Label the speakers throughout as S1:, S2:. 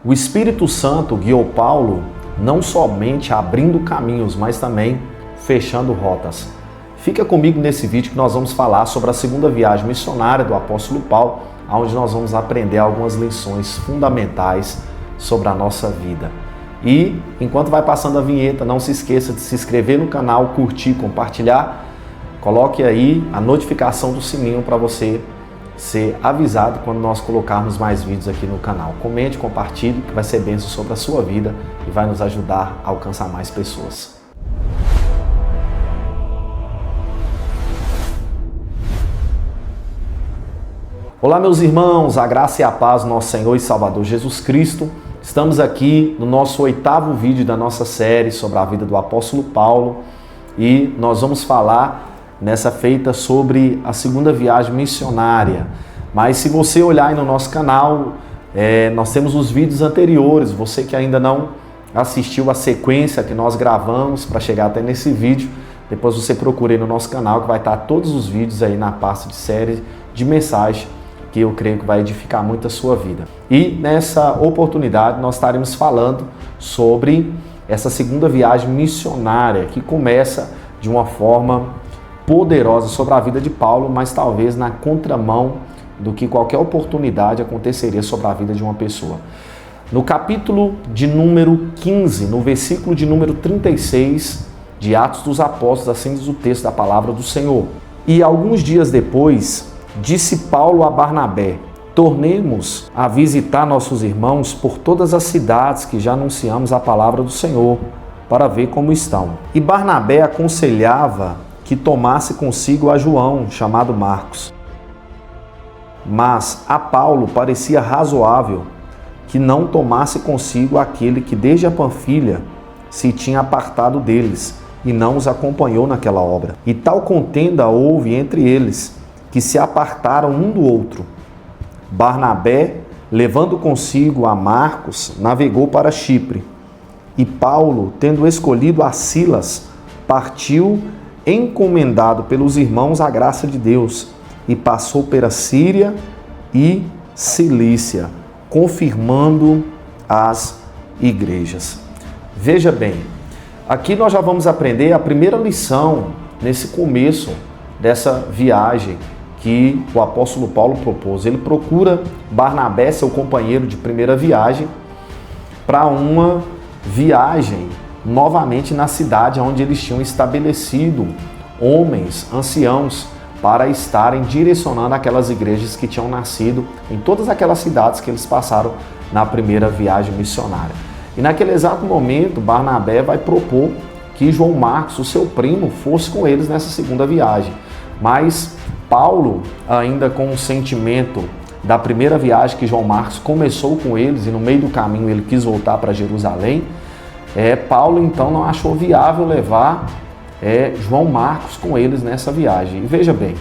S1: O Espírito Santo guiou Paulo não somente abrindo caminhos, mas também fechando rotas. Fica comigo nesse vídeo que nós vamos falar sobre a segunda viagem missionária do apóstolo Paulo, onde nós vamos aprender algumas lições fundamentais sobre a nossa vida. E, enquanto vai passando a vinheta, não se esqueça de se inscrever no canal, curtir, compartilhar. Coloque aí a notificação do sininho para você ser avisado quando nós colocarmos mais vídeos aqui no canal. Comente, compartilhe, que vai ser bênção sobre a sua vida e vai nos ajudar a alcançar mais pessoas. Olá, meus irmãos, a graça e a paz do nosso Senhor e Salvador Jesus Cristo. Estamos aqui no nosso 8º vídeo da nossa série sobre a vida do apóstolo Paulo e nós vamos falar nessa feita sobre a segunda viagem missionária. Mas se você olhar aí no nosso canal, nós temos os vídeos anteriores. Você que ainda não assistiu a sequência que nós gravamos para chegar até nesse vídeo, depois você procura aí no nosso canal que vai estar todos os vídeos aí na pasta de série de mensagem, que eu creio que vai edificar muito a sua vida. E nessa oportunidade nós estaremos falando sobre essa segunda viagem missionária que começa de uma forma poderosa sobre a vida de Paulo, mas talvez na contramão do que qualquer oportunidade aconteceria sobre a vida de uma pessoa. No capítulo de número 15, no versículo de número 36 de Atos dos Apóstolos, assim diz o texto da palavra do Senhor. E alguns dias depois, disse Paulo a Barnabé: tornemos a visitar nossos irmãos por todas as cidades que já anunciamos a palavra do Senhor, para ver como estão. E Barnabé aconselhava que tomasse consigo a João, chamado Marcos. Mas a Paulo parecia razoável que não tomasse consigo aquele que desde a Panfilha se tinha apartado deles e não os acompanhou naquela obra. E tal contenda houve entre eles, que se apartaram um do outro. Barnabé, levando consigo a Marcos, navegou para Chipre. E Paulo, tendo escolhido a Silas, partiu encomendado pelos irmãos à graça de Deus, e passou pela Síria e Cilícia, confirmando as igrejas. Veja bem, aqui nós já vamos aprender a primeira lição nesse começo dessa viagem que o apóstolo Paulo propôs. Ele procura Barnabé, seu companheiro de primeira viagem, para uma viagem novamente na cidade onde eles tinham estabelecido homens, anciãos, para estarem direcionando aquelas igrejas que tinham nascido em todas aquelas cidades que eles passaram na primeira viagem missionária. E naquele exato momento, Barnabé vai propor que João Marcos, o seu primo, fosse com eles nessa segunda viagem. Mas Paulo, ainda com o sentimento da primeira viagem que João Marcos começou com eles e no meio do caminho ele quis voltar para Jerusalém, Paulo então não achou viável levar João Marcos com eles nessa viagem. E veja bem,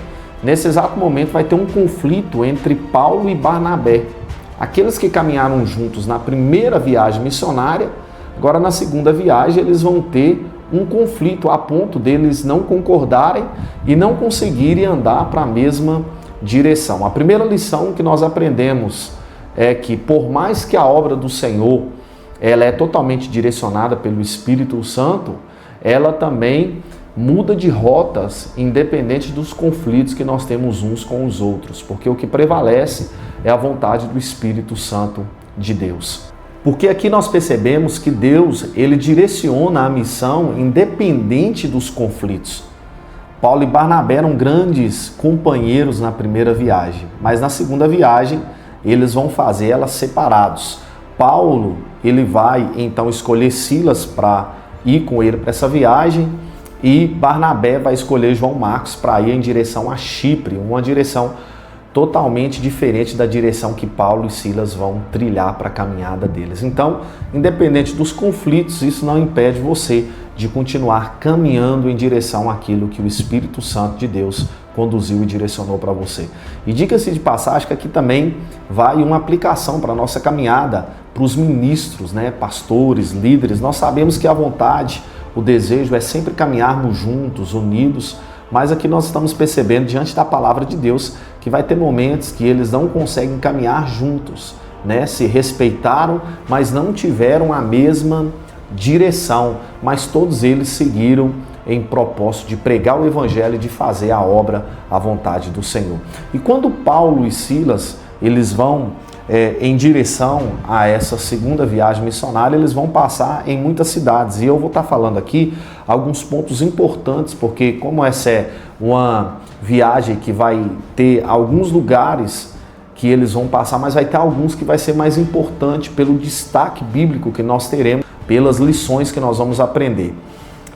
S1: nesse exato momento vai ter um conflito entre Paulo e Barnabé. Aqueles que caminharam juntos na primeira viagem missionária, agora na segunda viagem eles vão ter um conflito a ponto deles não concordarem e não conseguirem andar para a mesma direção. A primeira lição que nós aprendemos é que por mais que a obra do Senhor ela é totalmente direcionada pelo Espírito Santo, ela também muda de rotas independente dos conflitos que nós temos uns com os outros, porque o que prevalece é a vontade do Espírito Santo de Deus. Porque aqui nós percebemos que Deus, ele direciona a missão independente dos conflitos. Paulo e Barnabé eram grandes companheiros na primeira viagem, mas na segunda viagem eles vão fazer elas separados. Paulo, ele vai então escolher Silas para ir com ele para essa viagem e Barnabé vai escolher João Marcos para ir em direção a Chipre, uma direção totalmente diferente da direção que Paulo e Silas vão trilhar para a caminhada deles. Então, independente dos conflitos, isso não impede você de continuar caminhando em direção àquilo que o Espírito Santo de Deus conduziu e direcionou para você. E diga-se de passagem que aqui também vai uma aplicação para a nossa caminhada, para os ministros, pastores, líderes. Nós sabemos que a vontade, o desejo é sempre caminharmos juntos, unidos, mas aqui nós estamos percebendo diante da palavra de Deus que vai ter momentos que eles não conseguem caminhar juntos. né, se respeitaram, mas não tiveram a mesma direção, mas todos eles seguiram em propósito de pregar o evangelho e de fazer a obra à vontade do Senhor. E quando Paulo e Silas, eles vão em direção a essa segunda viagem missionária, eles vão passar em muitas cidades. E eu vou estar falando aqui alguns pontos importantes, porque como essa é uma viagem que vai ter alguns lugares que eles vão passar, mas vai ter alguns que vai ser mais importante pelo destaque bíblico que nós teremos, pelas lições que nós vamos aprender.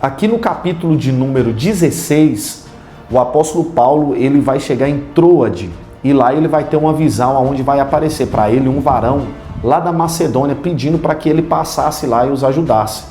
S1: Aqui no capítulo de número 16, o apóstolo Paulo ele vai chegar em Troade, e lá ele vai ter uma visão onde vai aparecer para ele um varão lá da Macedônia pedindo para que ele passasse lá e os ajudasse.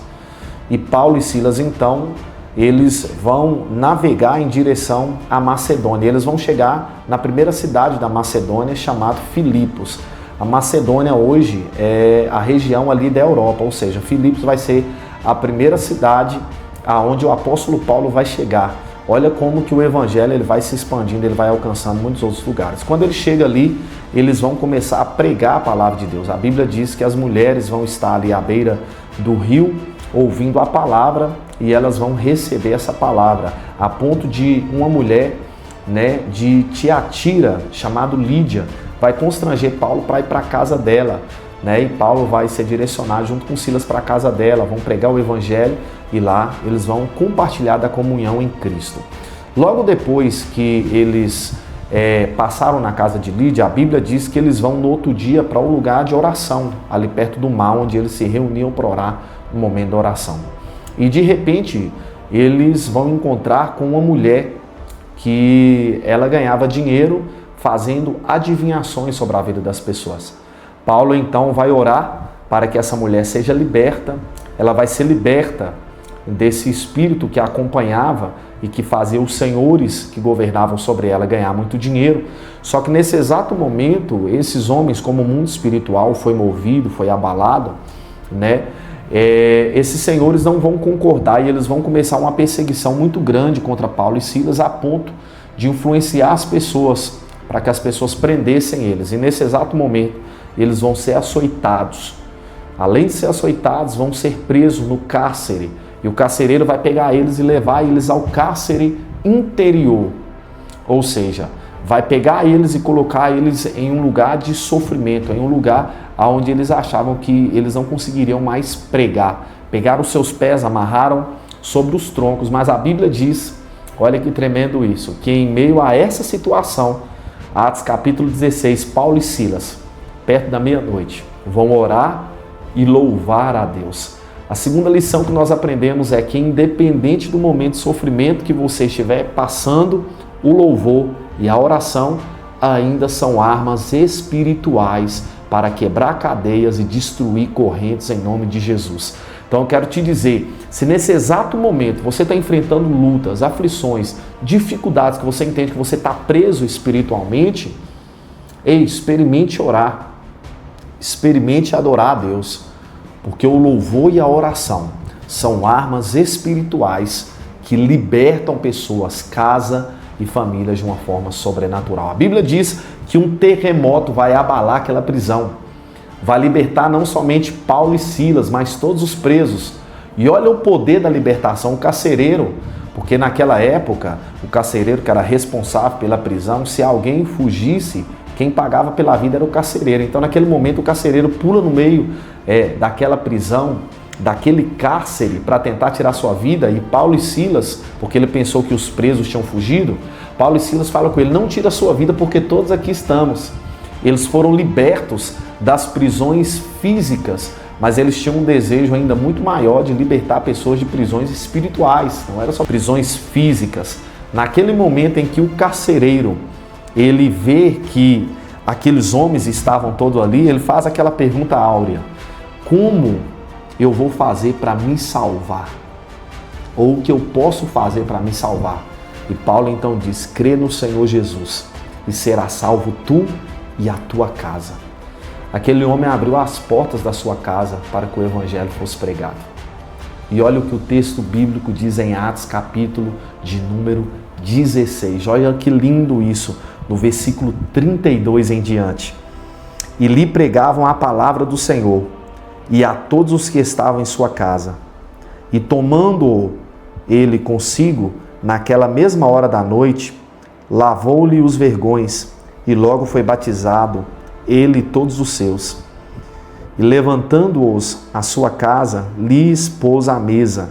S1: E Paulo e Silas então, eles vão navegar em direção à Macedônia. Eles vão chegar na primeira cidade da Macedônia, chamada Filipos. A Macedônia hoje é a região ali da Europa, ou seja, Filipos vai ser a primeira cidade aonde o apóstolo Paulo vai chegar. Olha como que o evangelho ele vai se expandindo, ele vai alcançando muitos outros lugares. Quando ele chega ali, eles vão começar a pregar a palavra de Deus. A Bíblia diz que as mulheres vão estar ali à beira do rio, ouvindo a palavra, e elas vão receber essa palavra, a ponto de uma mulher, né, de Tiatira, chamada Lídia, vai constranger Paulo para ir para a casa dela, né? E Paulo vai ser direcionado junto com Silas para a casa dela, vão pregar o evangelho e lá eles vão compartilhar da comunhão em Cristo. Logo depois que eles passaram na casa de Lídia, a Bíblia diz que eles vão no outro dia para um lugar de oração, ali perto do mar, onde eles se reuniam para orar no momento da oração. E de repente eles vão encontrar com uma mulher que ela ganhava dinheiro fazendo adivinhações sobre a vida das pessoas. Paulo então vai orar para que essa mulher seja liberta, ela vai ser liberta desse espírito que a acompanhava e que fazia os senhores que governavam sobre ela ganhar muito dinheiro. Só que nesse exato momento, esses homens, como o mundo espiritual foi movido, foi abalado, né? Esses senhores não vão concordar e eles vão começar uma perseguição muito grande contra Paulo e Silas, a ponto de influenciar as pessoas, para que as pessoas prendessem eles. E nesse exato momento, eles vão ser açoitados. Além de ser açoitados, vão ser presos no cárcere. E o carcereiro vai pegar eles e levar eles ao cárcere interior. Ou seja, vai pegar eles e colocar eles em um lugar de sofrimento, em um lugar onde eles achavam que eles não conseguiriam mais pregar. Pegaram os seus pés, amarraram sobre os troncos. Mas a Bíblia diz, olha que tremendo isso, que em meio a essa situação, Atos capítulo 16, Paulo e Silas, perto da meia-noite, vão orar e louvar a Deus. A segunda lição que nós aprendemos é que, independente do momento de sofrimento que você estiver passando, o louvor e a oração ainda são armas espirituais para quebrar cadeias e destruir correntes em nome de Jesus. Então eu quero te dizer, se nesse exato momento você está enfrentando lutas, aflições, dificuldades, que você entende que você está preso espiritualmente, experimente orar. Experimente adorar a Deus, porque o louvor e a oração são armas espirituais que libertam pessoas, casa e famílias de uma forma sobrenatural. A Bíblia diz que um terremoto vai abalar aquela prisão, vai libertar não somente Paulo e Silas, mas todos os presos. E olha o poder da libertação, o carcereiro, porque naquela época, o carcereiro que era responsável pela prisão, se alguém fugisse, quem pagava pela vida era o carcereiro. Então, naquele momento, o carcereiro pula no meio daquela prisão, daquele cárcere, para tentar tirar sua vida. E Paulo e Silas, porque ele pensou que os presos tinham fugido, Paulo e Silas falam com ele, não tira a sua vida, porque todos aqui estamos. Eles foram libertos das prisões físicas, mas eles tinham um desejo ainda muito maior de libertar pessoas de prisões espirituais, não era só prisões físicas. Naquele momento em que o carcereiro, ele vê que aqueles homens estavam todos ali, ele faz aquela pergunta áurea: como eu vou fazer para me salvar? Ou o que eu posso fazer para me salvar? E Paulo então diz, crê no Senhor Jesus e será salvo tu e a tua casa. Aquele homem abriu as portas da sua casa para que o evangelho fosse pregado. E olha o que o texto bíblico diz em Atos capítulo de número 16. Olha que lindo isso, no versículo 32 em diante. e lhe pregavam a palavra do Senhor, e a todos os que estavam em sua casa. E tomando-o ele consigo, naquela mesma hora da noite, lavou-lhe os vergões, e logo foi batizado, ele e todos os seus. E levantando-os à sua casa, lhes pôs à mesa,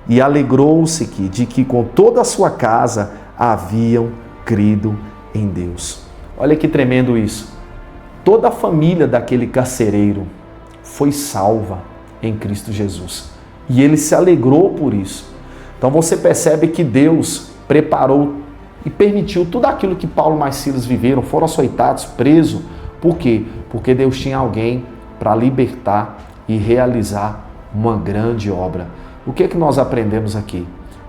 S1: e alegrou-se de que com toda a sua casa haviam crido em Deus. Olha que tremendo isso. Toda a família daquele carcereiro foi salva em Cristo Jesus. E ele se alegrou por isso. Então você percebe que Deus preparou e permitiu tudo aquilo que Paulo e Silas viveram, foram açoitados, presos. Por quê? Porque Deus tinha alguém para libertar e realizar uma grande obra. O que é que nós aprendemos aqui?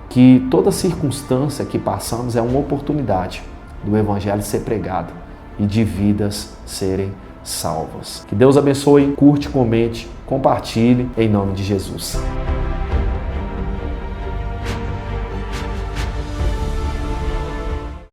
S1: Que toda circunstância que passamos é uma oportunidade do Evangelho ser pregado e de vidas serem salvas. Que Deus abençoe, curte, comente, compartilhe, em nome de Jesus.